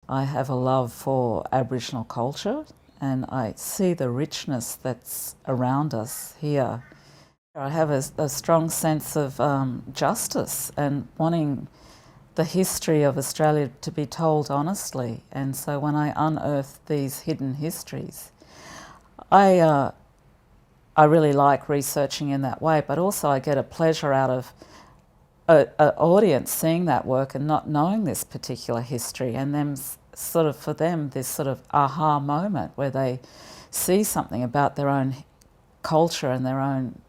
I have a love for Aboriginal culture and I see the richness that's around us here. I have a strong sense of justice and wanting the history of Australia to be told honestly. And so when I unearth these hidden histories, I really like researching in that way, but also I get a pleasure out of an audience seeing that work and not knowing this particular history, and them sort of, for them, this sort of aha moment where they see something about their own culture and their own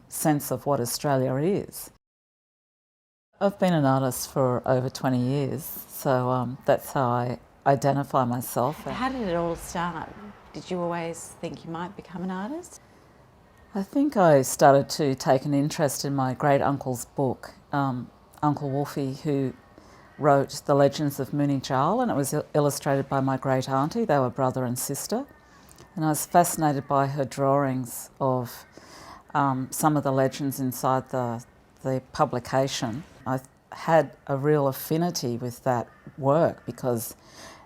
sense of what Australia is. I've been an artist for over 20 years, so that's how I identify myself. How did it all start? Did you always think you might become an artist? I think I started to take an interest in my great uncle's book, Uncle Wolfie, who wrote The Legends of Moonee Jarl, and it was illustrated by my great auntie. They were brother and sister. And I was fascinated by her drawings of some of the legends inside the publication. I had a real affinity with that work because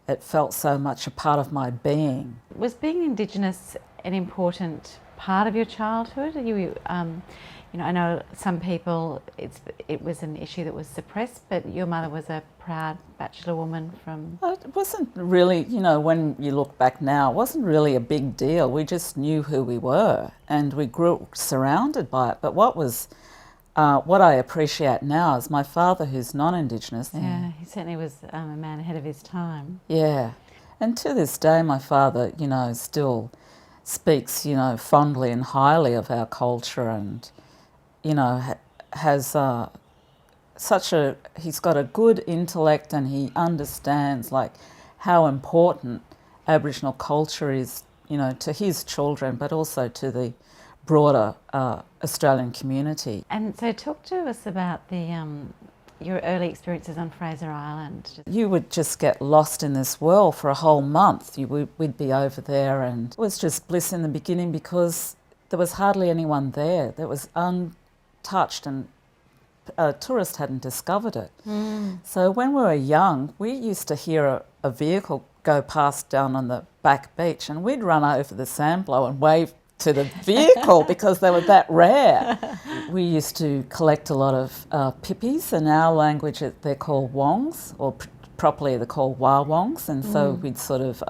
it felt so much a part of my being. Was being Indigenous an important part of your childhood? I know some people, it was an issue that was suppressed, but your mother was a proud bachelor woman from... It wasn't really, when you look back now, it wasn't really a big deal. We just knew who we were and we grew surrounded by it. But what I appreciate now is my father, who's non-Indigenous. Yeah, he certainly was a man ahead of his time. Yeah, and to this day my father, still speaks, fondly and highly of our culture, and, has he's got a good intellect, and he understands how important Aboriginal culture is, to his children, but also to the broader Australian community. And so talk to us about your early experiences on Fraser Island. You would just get lost in this world for a whole month. We'd be over there, and it was just bliss in the beginning because there was hardly anyone there. That was untouched, and tourists hadn't discovered it. So when we were young, we used to hear a vehicle go past down on the back beach, and we'd run over the sandblow and wave to the vehicle because they were that rare. We used to collect a lot of pippies. In our language they're called wongs, or properly they're called wawongs, and so we'd sort of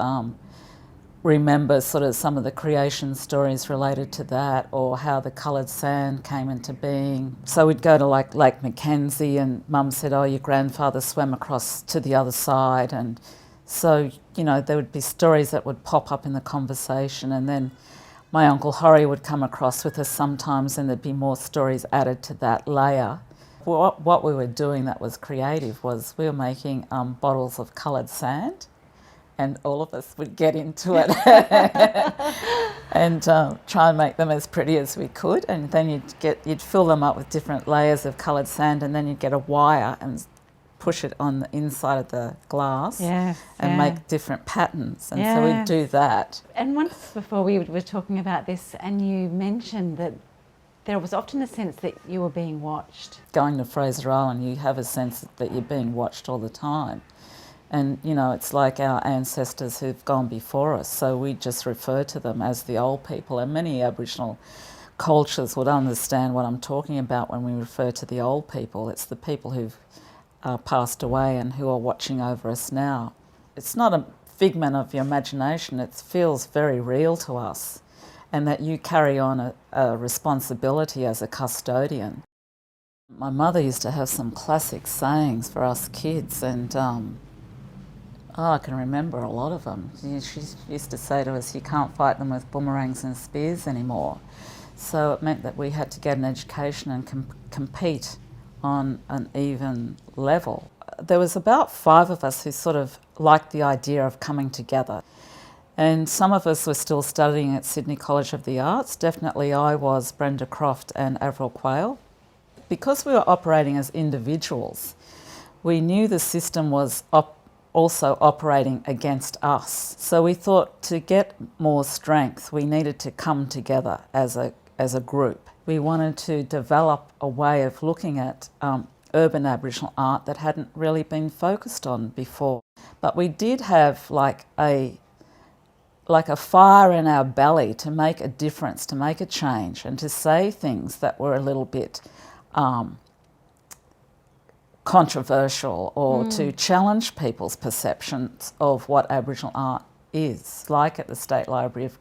remember sort of some of the creation stories related to that, or how the coloured sand came into being. So we'd go to Lake Mackenzie, and Mum said, oh, your grandfather swam across to the other side, and so there would be stories that would pop up in the conversation, and then my Uncle Horry would come across with us sometimes, and there'd be more stories added to that layer. What we were doing that was creative was we were making bottles of coloured sand, and all of us would get into it and try and make them as pretty as we could. And then you'd fill them up with different layers of coloured sand, and then you'd get a wire and push it on the inside of the glass and make different patterns. And so we'd do that. And once before we were talking about this, and you mentioned that there was often a sense that you were being watched. Going to Fraser Island, you have a sense that you're being watched all the time. And, it's like our ancestors who've gone before us, so we just refer to them as the old people. And many Aboriginal cultures would understand what I'm talking about when we refer to the old people. It's the people who've passed away and who are watching over us now. It's not a figment of your imagination, it feels very real to us, and that you carry on a responsibility as a custodian. My mother used to have some classic sayings for us kids, and I can remember a lot of them. She used to say to us, you can't fight them with boomerangs and spears anymore. So it meant that we had to get an education and compete on an even level. There was about 5 of us who sort of liked the idea of coming together. And some of us were still studying at Sydney College of the Arts. Definitely I was, Brenda Croft and Avril Quayle. Because we were operating as individuals, we knew the system was also operating against us. So we thought to get more strength, we needed to come together as a group. We wanted to develop a way of looking at urban Aboriginal art that hadn't really been focused on before. But we did have like a fire in our belly to make a difference, to make a change, and to say things that were a little bit controversial, or to challenge people's perceptions of what Aboriginal art is, like at the State Library of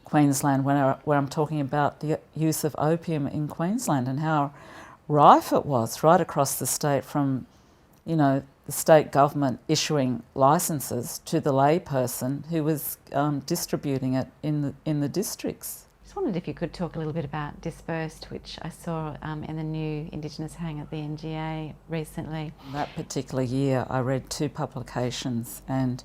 Queensland, where I'm talking about the use of opium in Queensland and how rife it was right across the state, from, you know, the state government issuing licences to the layperson who was distributing it in the districts. I just wondered if you could talk a little bit about Dispersed, which I saw in the new Indigenous hang at the NGA recently. That particular year I read 2 publications, and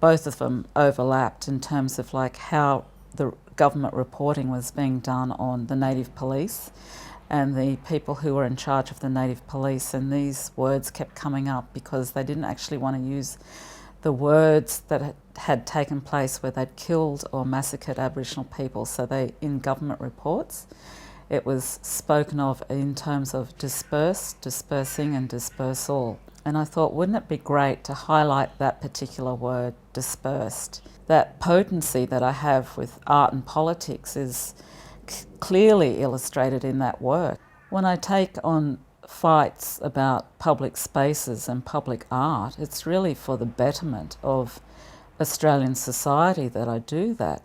both of them overlapped in terms of like how the government reporting was being done on the Native police and the people who were in charge of the Native police, and these words kept coming up because they didn't actually want to use the words that had taken place where they'd killed or massacred Aboriginal people. So they, in government reports, it was spoken of in terms of disperse, dispersing and dispersal. And I thought, wouldn't it be great to highlight that particular word, dispersed? That potency that I have with art and politics is clearly illustrated in that work. When I take on fights about public spaces and public art, it's really for the betterment of Australian society that I do that.